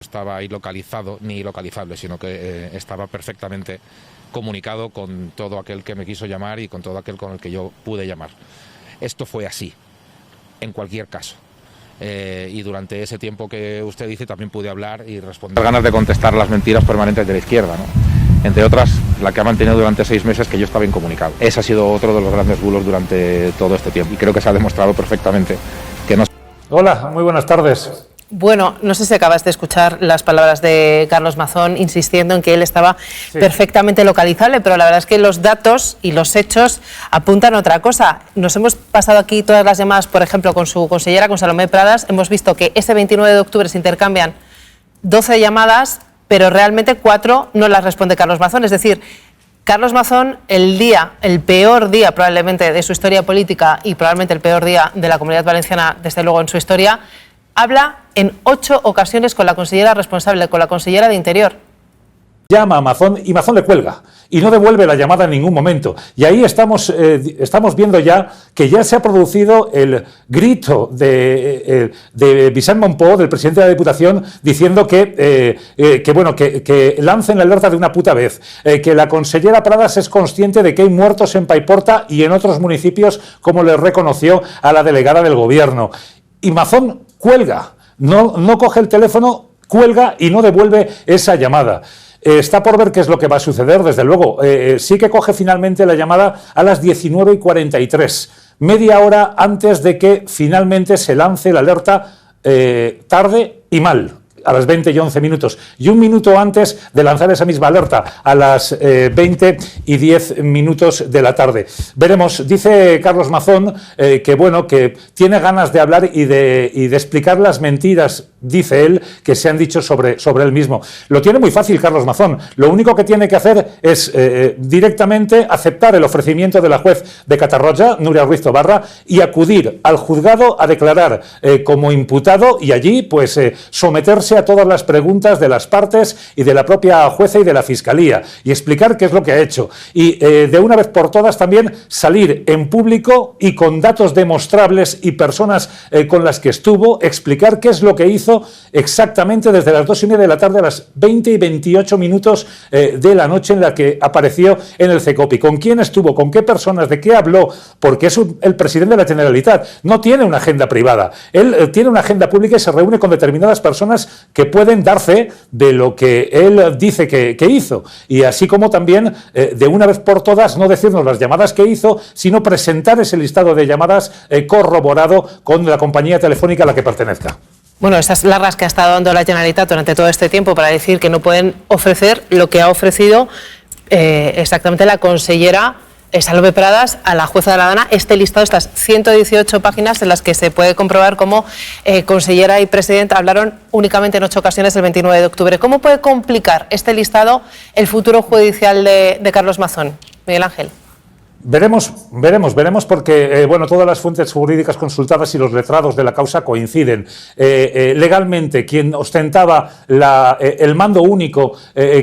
estaba ilocalizado ni ilocalizable, sino que estaba perfectamente comunicado con todo aquel que me quiso llamar y con todo aquel con el que yo pude llamar. Esto fue así, en cualquier caso. Y durante ese tiempo que usted dice también pude hablar y responder ganas de contestar las mentiras permanentes de la izquierda, ¿no? Entre otras, la que ha mantenido durante 6 meses que yo estaba incomunicado. Ese ha sido otro de los grandes bulos durante todo este tiempo y creo que se ha demostrado perfectamente que no... Hola, muy buenas tardes. Bueno, no sé si acabas de escuchar las palabras de Carlos Mazón insistiendo en que él estaba perfectamente localizable, pero la verdad es que los datos y los hechos apuntan a otra cosa. Nos hemos pasado aquí todas las llamadas, por ejemplo, con su consellera, con Salomé Pradas. Hemos visto que ese 29 de octubre se intercambian 12 llamadas, pero realmente 4 no las responde Carlos Mazón. Es decir, Carlos Mazón, el peor día probablemente de su historia política y probablemente el peor día de la Comunidad Valenciana, desde luego en su historia, habla en 8 ocasiones con la consellera responsable, con la consellera de Interior. Llama a Mazón y Mazón le cuelga y no devuelve la llamada en ningún momento. Y ahí estamos viendo ya que ya se ha producido el grito de Vicent Monpó, del presidente de la Diputación, diciendo que lancen la alerta de una puta vez, que la consellera Pradas es consciente de que hay muertos en Paiporta y en otros municipios, como le reconoció a la delegada del Gobierno. Y Mazón cuelga, no coge el teléfono, cuelga y no devuelve esa llamada. Está por ver qué es lo que va a suceder, desde luego. Sí que coge finalmente la llamada a las 19:43, media hora antes de que finalmente se lance la alerta tarde y mal, a las 20:11, y 1 minuto antes de lanzar esa misma alerta, a las 20:10 de la tarde. Veremos, dice Carlos Mazón, que tiene ganas de hablar y de explicar las mentiras, dice él, que se han dicho sobre él mismo. Lo tiene muy fácil Carlos Mazón. Lo único que tiene que hacer es directamente aceptar el ofrecimiento de la juez de Catarroja, Núria Ruiz Tobarra, y acudir al juzgado a declarar como imputado y allí pues someterse a todas las preguntas de las partes y de la propia jueza y de la Fiscalía y explicar qué es lo que ha hecho. Y de una vez por todas también salir en público y con datos demostrables y personas con las que estuvo, explicar qué es lo que hizo exactamente desde las 2:30 de la tarde a las 20:28 de la noche en la que apareció en el CECOPI. ¿Con quién estuvo? ¿Con qué personas? ¿De qué habló? Porque es el presidente de la Generalitat. No tiene una agenda privada. Él tiene una agenda pública y se reúne con determinadas personas que pueden dar fe de lo que él dice que hizo. Y así como también, de una vez por todas, no decirnos las llamadas que hizo, sino presentar ese listado de llamadas corroborado con la compañía telefónica a la que pertenezca. Bueno, esas largas que ha estado dando la Generalitat durante todo este tiempo para decir que no pueden ofrecer lo que ha ofrecido exactamente la consellera Salomé Pradas a la jueza de la Dana, este listado, estas 118 páginas en las que se puede comprobar cómo consellera y presidenta hablaron únicamente en 8 ocasiones el 29 de octubre. ¿Cómo puede complicar este listado el futuro judicial de Carlos Mazón? Miguel Ángel. Veremos porque todas las fuentes jurídicas consultadas y los letrados de la causa coinciden. Legalmente, quien ostentaba el mando único,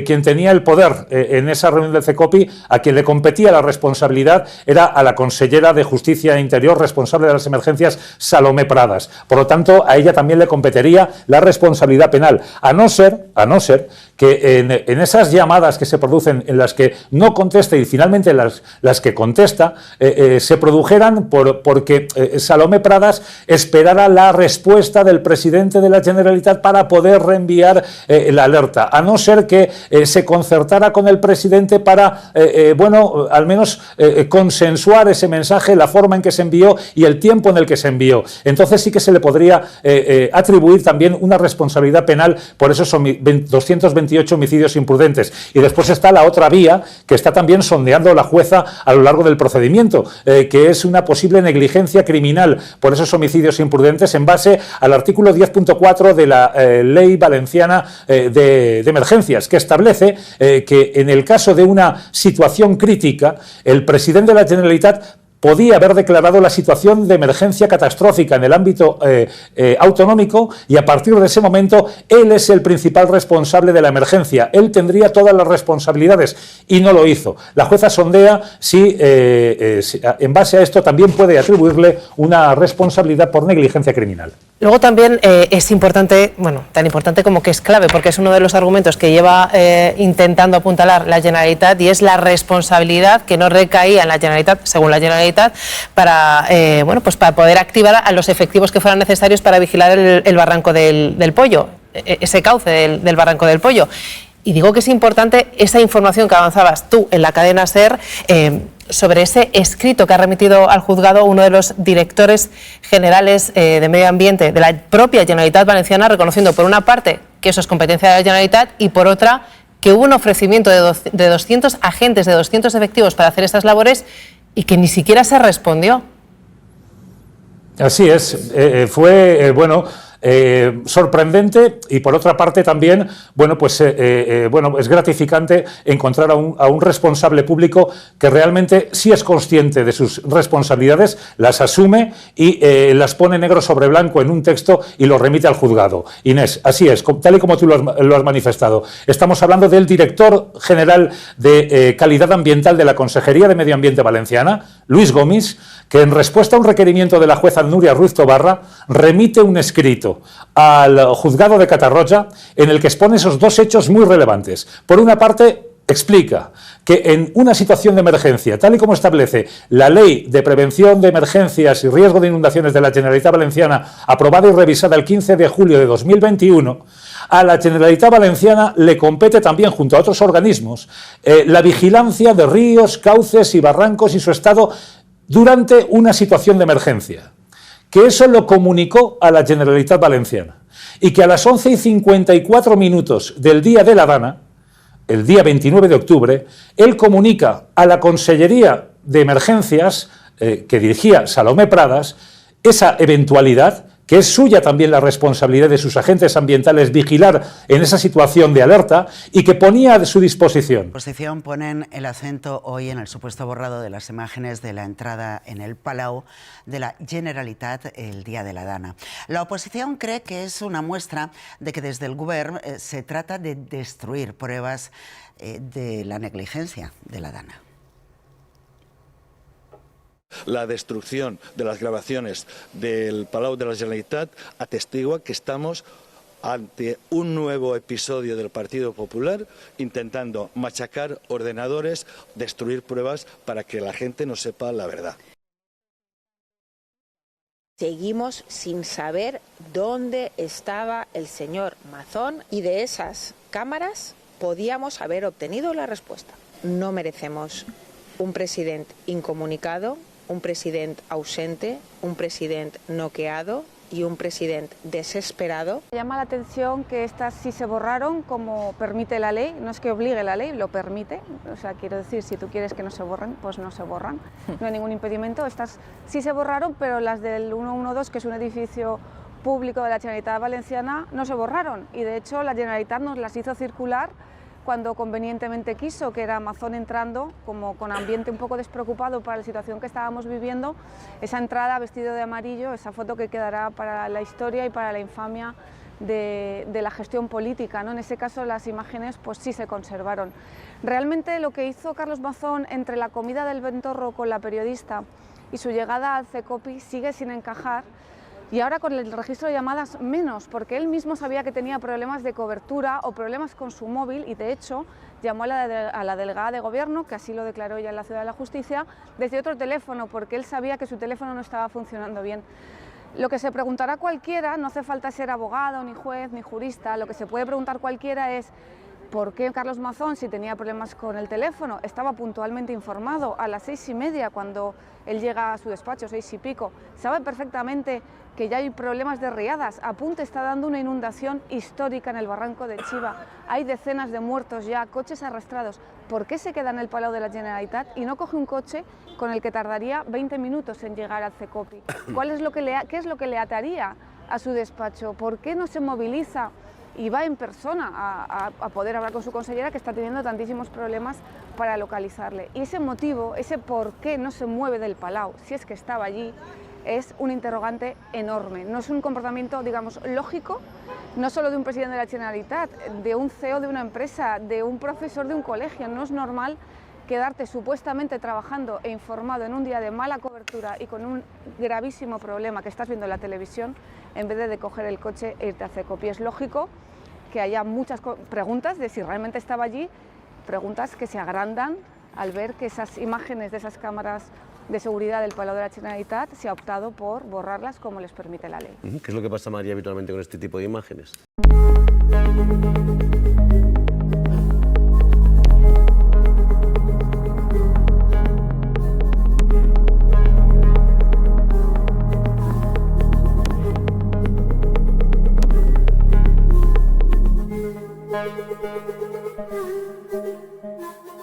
quien tenía el poder en esa reunión del CECOPI, a quien le competía la responsabilidad era a la consellera de Justicia e Interior, responsable de las emergencias, Salomé Pradas. Por lo tanto, a ella también le competiría la responsabilidad penal, a no ser que en esas llamadas que se producen en las que no contesta y finalmente las que contesta se produjeran porque Salomé Pradas esperara la respuesta del presidente de la Generalitat para poder reenviar la alerta, a no ser que se concertara con el presidente para al menos consensuar ese mensaje, la forma en que se envió y el tiempo en el que se envió. Entonces sí que se le podría atribuir también una responsabilidad penal por esos 228 homicidios imprudentes. Y después está la otra vía que está también sondeando la jueza a lo largo del procedimiento, que es una posible negligencia criminal por esos homicidios imprudentes en base al artículo 10.4 de la Ley Valenciana de Emergencias, que establece que en el caso de una situación crítica, el presidente de la Generalitat podía haber declarado la situación de emergencia catastrófica en el ámbito autonómico y a partir de ese momento él es el principal responsable de la emergencia. Él tendría todas las responsabilidades y no lo hizo. La jueza sondea si en base a esto también puede atribuirle una responsabilidad por negligencia criminal. Luego también es importante, bueno, tan importante como que es clave, porque es uno de los argumentos que lleva intentando apuntalar la Generalitat, y es la responsabilidad que no recaía en la Generalitat, según la Generalitat, para, bueno, pues para poder activar a los efectivos que fueran necesarios para vigilar el barranco del Pollo, ese cauce del barranco del Pollo. Y digo que es importante esa información que avanzabas tú en la cadena SER, sobre ese escrito que ha remitido al juzgado uno de los directores generales de Medio Ambiente de la propia Generalitat Valenciana, reconociendo por una parte que eso es competencia de la Generalitat y por otra que hubo un ofrecimiento de 200 agentes, de 200 efectivos para hacer estas labores y que ni siquiera se respondió. Así es, fue, bueno, sorprendente, y por otra parte también, bueno, pues bueno, es gratificante encontrar a un responsable público que realmente sí es consciente de sus responsabilidades, las asume y las pone negro sobre blanco en un texto y lo remite al juzgado. Inés, así es, tal y como tú lo has manifestado. Estamos hablando del director general de Calidad Ambiental de la Consejería de Medio Ambiente Valenciana, Luis Gomis, que en respuesta a un requerimiento de la jueza Núria Ruiz Tobarra remite un escrito al juzgado de Catarroja en el que expone esos dos hechos muy relevantes. Por una parte, explica que en una situación de emergencia, tal y como establece la Ley de Prevención de Emergencias y Riesgo de Inundaciones de la Generalitat Valenciana, aprobada y revisada el 15 de julio de 2021, a la Generalitat Valenciana le compete también, junto a otros organismos, la vigilancia de ríos, cauces y barrancos y su estado durante una situación de emergencia, que eso lo comunicó a la Generalitat Valenciana y que a las 11:54 del día de la Dana, el día 29 de octubre, él comunica a la Consellería de Emergencias que dirigía Salomé Pradas esa eventualidad, que es suya también la responsabilidad de sus agentes ambientales vigilar en esa situación de alerta, y que ponía a su disposición. La oposición ponen el acento hoy en el supuesto borrado de las imágenes de la entrada en el Palau de la Generalitat el día de la Dana. La oposición cree que es una muestra de que desde el Govern se trata de destruir pruebas de la negligencia de la Dana. La destrucción de las grabaciones del Palau de la Generalitat atestigua que estamos ante un nuevo episodio del Partido Popular intentando machacar ordenadores, destruir pruebas para que la gente no sepa la verdad. Seguimos sin saber dónde estaba el señor Mazón, y de esas cámaras podíamos haber obtenido la respuesta. No merecemos un presidente incomunicado, un presidente ausente, un presidente noqueado y un presidente desesperado. Llama la atención que estas sí se borraron como permite la ley, no es que obligue la ley, lo permite, o sea, quiero decir, si tú quieres que no se borren, pues no se borran, no hay ningún impedimento. Estas sí se borraron, pero las del 112, que es un edificio público de la Generalitat Valenciana, no se borraron, y de hecho la Generalitat nos las hizo circular cuando convenientemente quiso, que era Mazón entrando, como con ambiente un poco despreocupado para la situación que estábamos viviendo, esa entrada vestido de amarillo, esa foto que quedará para la historia y para la infamia de la gestión política, ¿no? En ese caso las imágenes pues sí se conservaron. Realmente lo que hizo Carlos Mazón entre la comida del Ventorro con la periodista y su llegada al CECOPI sigue sin encajar. Y ahora con el registro de llamadas menos, porque él mismo sabía que tenía problemas de cobertura o problemas con su móvil, y de hecho llamó a la delegada de gobierno, que así lo declaró ya en la Ciudad de la Justicia, desde otro teléfono, porque él sabía que su teléfono no estaba funcionando bien. Lo que se preguntará cualquiera, no hace falta ser abogado, ni juez, ni jurista, lo que se puede preguntar cualquiera es: ¿por qué Carlos Mazón, si tenía problemas con el teléfono, estaba puntualmente informado a las 6:30 cuando él llega a su despacho, 6 y pico? Sabe perfectamente que ya hay problemas de riadas, Apunte está dando una inundación histórica en el barranco de Chiva, hay decenas de muertos ya, coches arrastrados. ¿Por qué se queda en el Palau de la Generalitat y no coge un coche con el que tardaría 20 minutos en llegar al CECOPI? ¿Qué es lo que le ataría a su despacho? ¿Por qué no se moviliza y va en persona a poder hablar con su consellera, que está teniendo tantísimos problemas para localizarle? Y ese motivo, ese por qué no se mueve del Palau, si es que estaba allí, es un interrogante enorme. No es un comportamiento, digamos, lógico, no solo de un presidente de la Generalitat, de un CEO de una empresa, de un profesor de un colegio. No es normal quedarte supuestamente trabajando e informado en un día de mala cobertura y con un gravísimo problema que estás viendo en la televisión, en vez de coger el coche e irte a CECOP. Y es lógico que haya muchas preguntas de si realmente estaba allí, preguntas que se agrandan al ver que esas imágenes de esas cámaras de seguridad del Palau de la Generalitat se ha optado por borrarlas como les permite la ley. ¿Qué es lo que pasa, María, habitualmente con este tipo de imágenes?